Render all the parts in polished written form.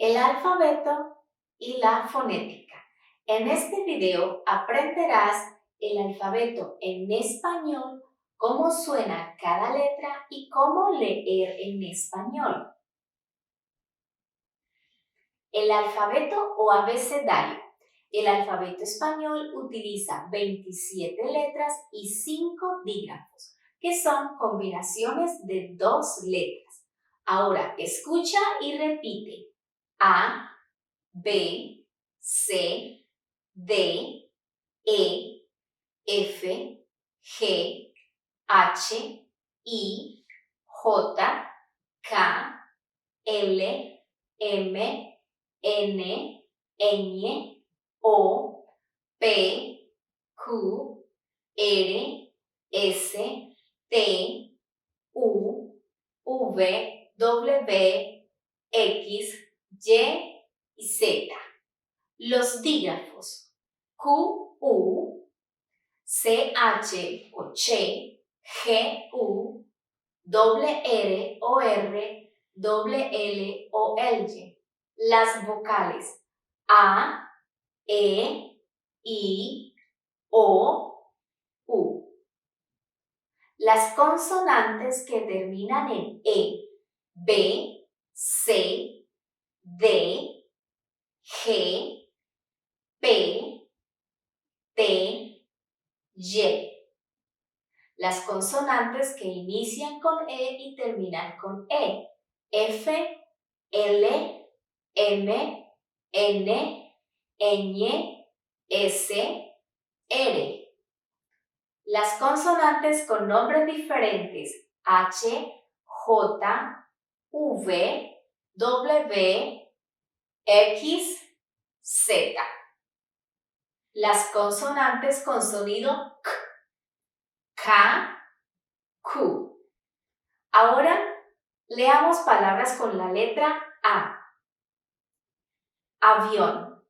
el alfabeto y la fonética. En este video aprenderás el alfabeto en español, cómo suena cada letra y cómo leer en español. El alfabeto o abecedario. El alfabeto español utiliza 27 letras y 5 dígrafos, que son combinaciones de 2 letras. Ahora escucha y repite. A, B, C, D, E, F, G, H, I, J, K, L, M, N, Ñ, O, P, Q, R, S, T, U, V, W, X, Y y Z. Los dígrafos QU, CH o CHE, GU, RR o R, L o Ly. Las vocales A, E, I, O, U. Las consonantes que terminan en E, B, C, D, G, P, T, Y. Las consonantes que inician con E y terminan con E. F, L, M, N, Ñ, S, R. Las consonantes con nombres diferentes H, J, V, W, X, Z. Las consonantes con sonido K, K, Q. Ahora leamos palabras con la letra A. Avión.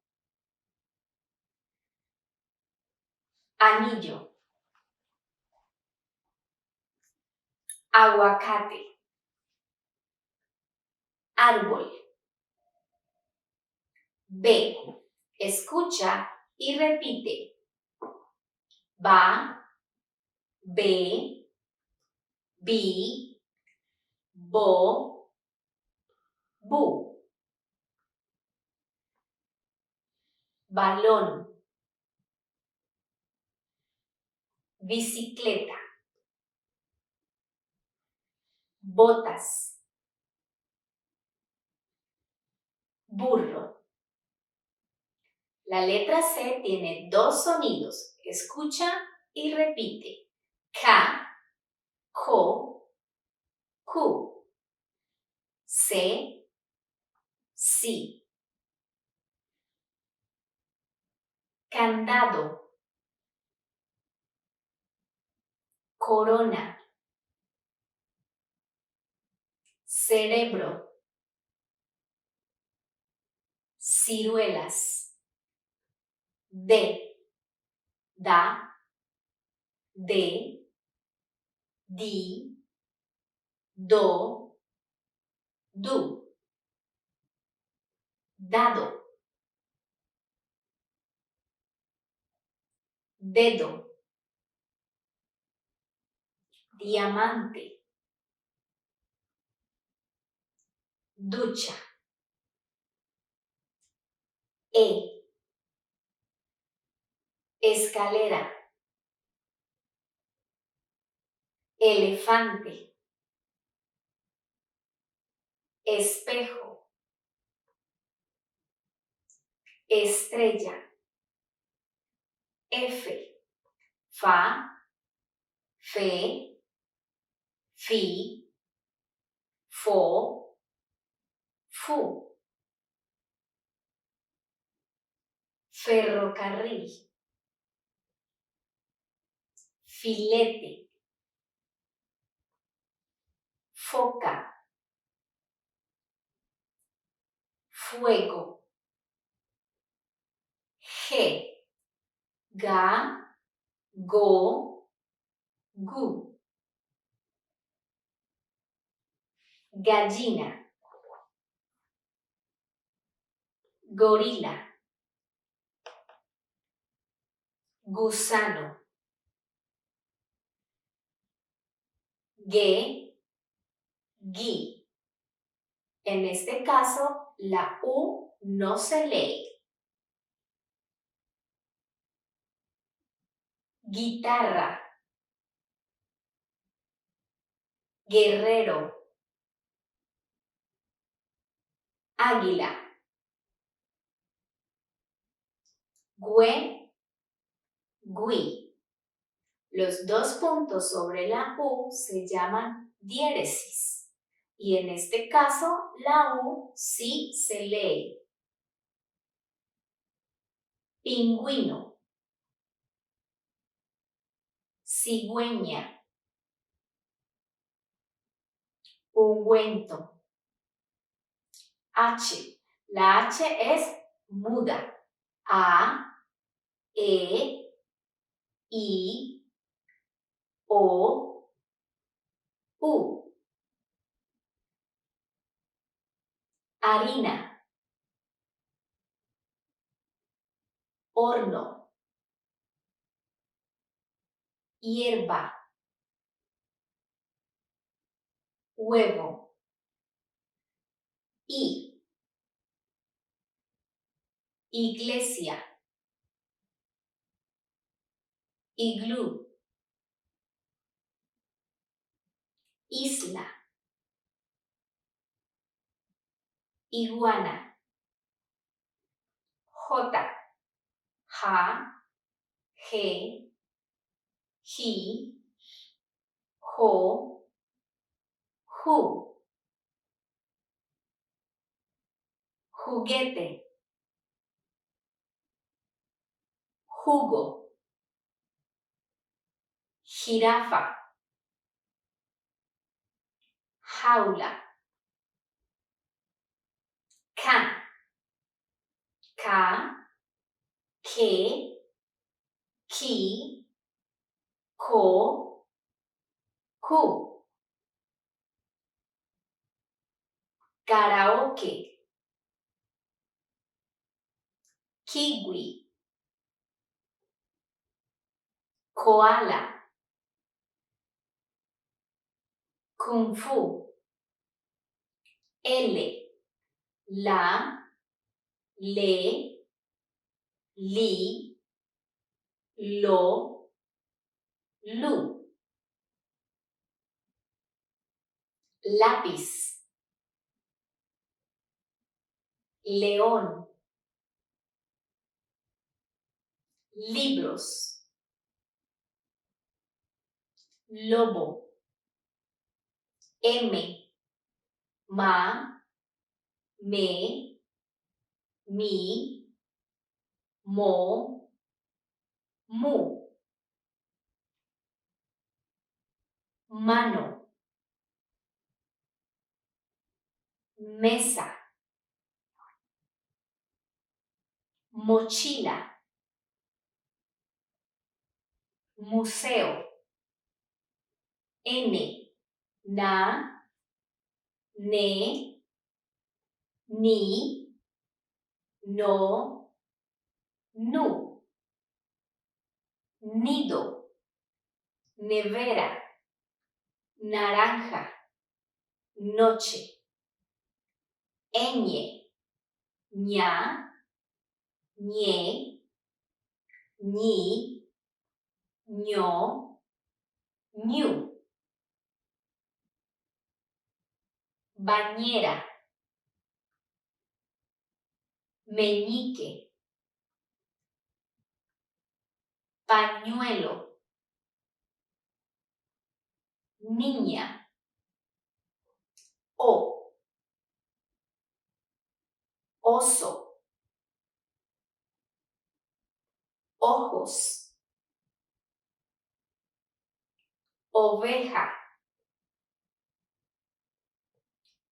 Anillo. Aguacate. Árbol. B. Escucha y repite. Va, ve, vi, bo, bu. Balón. Bicicleta. Botas. Burro. La letra C tiene 2 sonidos. Escucha y repite. K, ko, ku. C, si. Candado. Corona. Cerebro. Ciruelas. De. Da. De. Di. Do. Du. Dado. Dedo. Diamante. Ducha. E. Escalera. Elefante. Espejo. Estrella. F. Fa. Fe. Fi. Fo. Fu. Ferrocarril. Filete. Foca. Fuego. G. Ga. Go. Gu. Gallina. gorila, gusano, gui. En este caso, la U no se lee. Guitarra, guerrero, águila, gui. Los dos puntos sobre la U se llaman diéresis y en este caso la U sí se lee. Pingüino, cigüeña, ungüento. H. La H es muda. A, E, I, O, U. Harina, horno, hierba, huevo. I, iglesia, iglú, isla, iguana. J, ja, je, ji, jo, ju. Juguete, jugo, jirafa, jaula. Can, ca, que, ki, ko, ku. Karaoke, kiwi, koala, kung fu. L, la, le, li, lo, lu. Lápiz, león, libros, lobo. M, ma, me, mi, mo, mu. Mano, mesa, mochila, museo. N, na, ne, ni, no, nu. Nido, nevera, naranja, noche. Ñ, ña, ñe, ñi, ño, ñu. Bañera, meñique, pañuelo, niña. O, oso, ojos, oveja,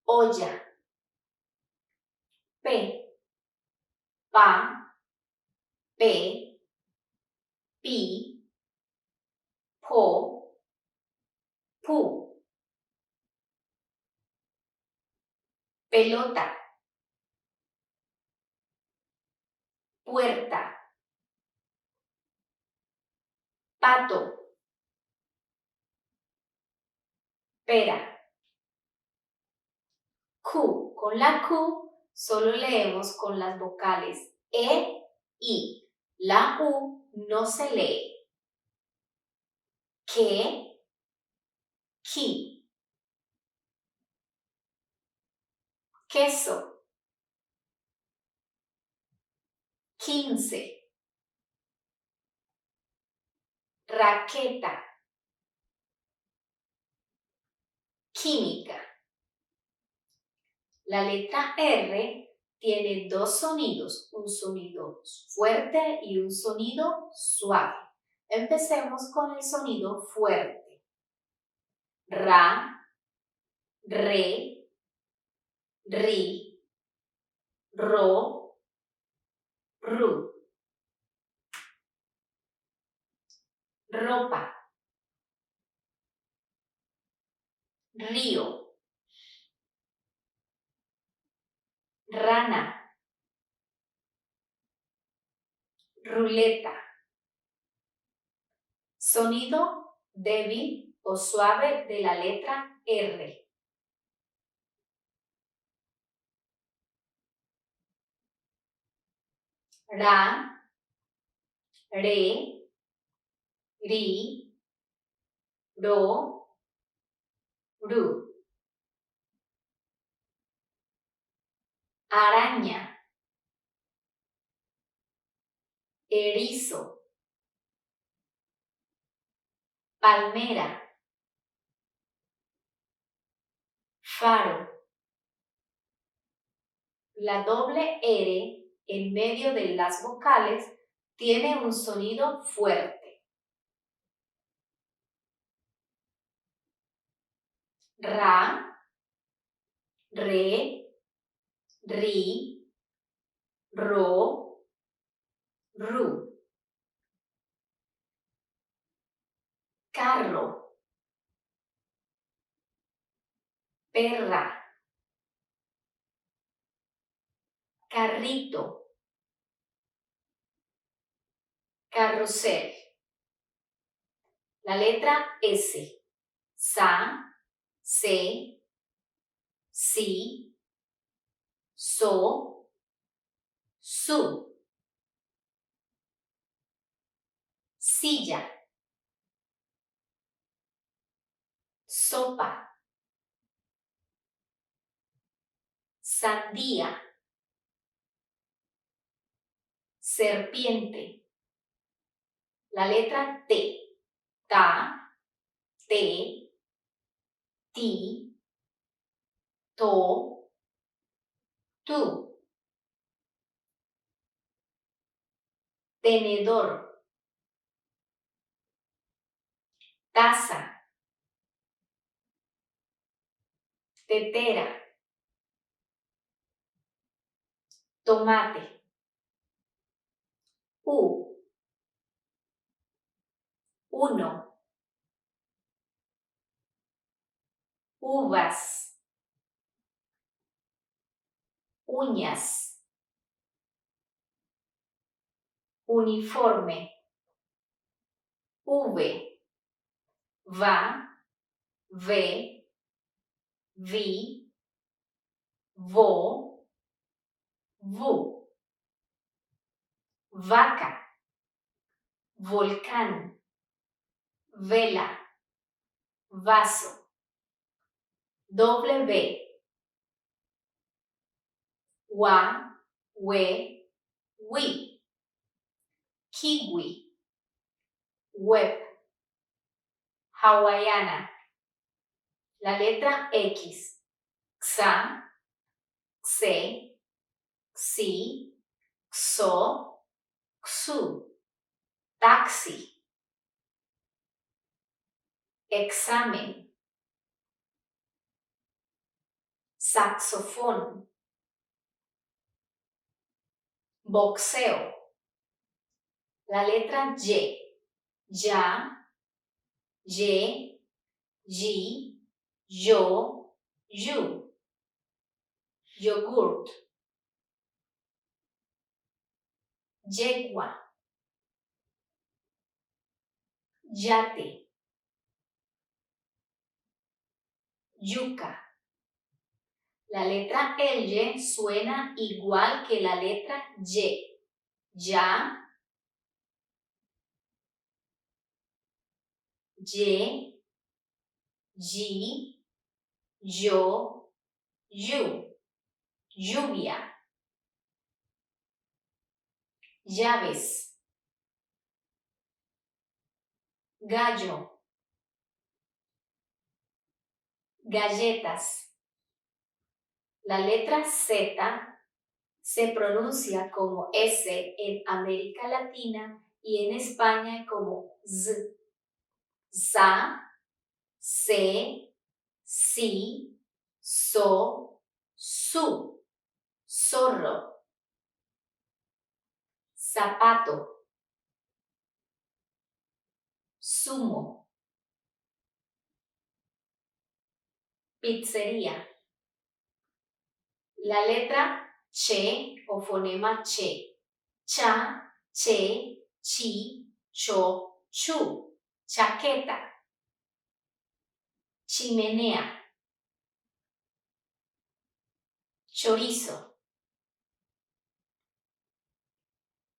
olla. P, pa, pe, pi, po, pu. Pelota, puerta, pato, pera. Q. Con la Q solo leemos con las vocales E, I. La U no se lee. Que, qui. Queso. 15. Raqueta. Química. La letra R tiene dos sonidos, un sonido fuerte y un sonido suave. Empecemos con el sonido fuerte. Ra, re, ri, ro, ru. Ropa. Río. Rana. Ruleta. Sonido débil o suave de la letra R. Ra, re, ri, ro, ru. Araña. Erizo. Palmera. Faro. La doble R en medio de las vocales tiene un sonido fuerte. Ra, re, ri, ro, ru. Carro. Perra. Carrito. Carrusel. La letra S. Sa, se, si, so, su. Silla. Sopa. Sandía. Serpiente. La letra T. Ta, te, ti, to, tu. Tenedor. Taza. Tetera. Tomate. U. Uno. Uvas. Uñas. Uniforme. V. Va, ve, vi, vo, vu. Vaca. Volcán. Vela. Vaso. W. Wa, we, wi. Kiwi. Web. Hawaiana. La letra X. Xa, xe, xi, xo, xu. Taxi. Examen. Saxofón. Boxeo. La letra Y. Ya, ye, yi, yo, yu. Yogurt. yegua, yate, yuca. La letra L suena igual que la letra Y. Ya, Y, yi, yo, yu. Lluvia. Llaves. Gallo. Galletas. La letra Z se pronuncia como S en América Latina y en España como Z. Za, se, si, so, su. Zorro. Zapato. Zumo. Pizzería. La letra che o fonema che. Cha, che, chi, cho, chu. Chaqueta. Chimenea. Chorizo.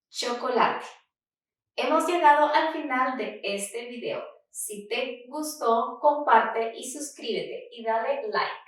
Chocolate. Hemos llegado al final de este video. Si te gustó, comparte y suscríbete y dale like.